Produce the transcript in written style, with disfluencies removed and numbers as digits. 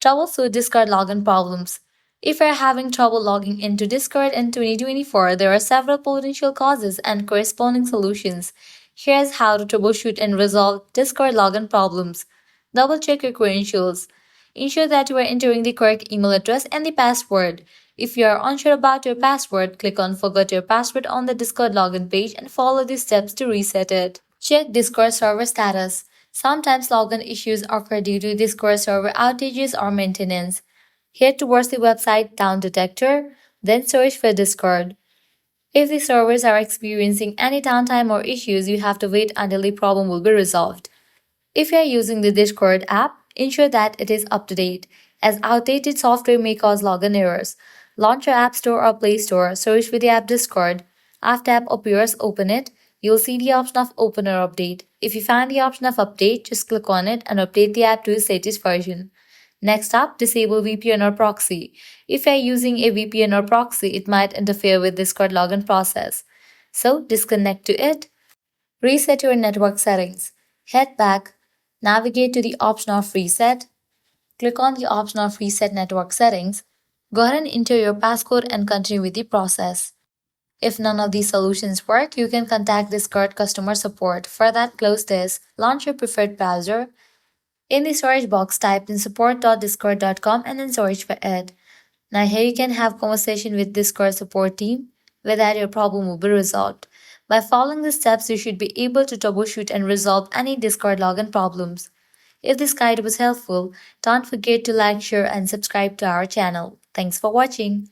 Troubleshoot Discord login problems. If you're having trouble logging into Discord in 2024, there are several potential causes and corresponding solutions. Here's how to troubleshoot and resolve Discord login problems. Double check your credentials. Ensure that you are entering the correct email address and the password. If you are unsure about your password, click on Forgot Your Password on the Discord login page and follow the steps to reset it. Check Discord server status. Sometimes login issues occur due to Discord server outages or maintenance. Head towards the website Down Detector, then search for Discord. If the servers are experiencing any downtime or issues, you have to wait until the problem will be resolved. If you are using the Discord app, ensure that it is up to date, as outdated software may cause login errors. Launch your App Store or Play Store, search for the app Discord. After app appears, open it. You'll see the option of Open or Update. If you find the option of Update, just click on it and update the app to its latest version. Next up, disable VPN or proxy. If you're using a VPN or proxy, it might interfere with Discord login process. So disconnect to it. Reset your network settings. Head back, navigate to the option of Reset. Click on the option of Reset Network Settings. Go ahead and enter your passcode and continue with the process. If none of these solutions work, you can contact Discord customer support. For that, close this, launch your preferred browser. In the search box, type in support.discord.com and then search for it. Now here you can have conversation with Discord support team. With that, your problem will be resolved. By following the steps, you should be able to troubleshoot and resolve any Discord login problems. If this guide was helpful, don't forget to like, share, and subscribe to our channel. Thanks for watching.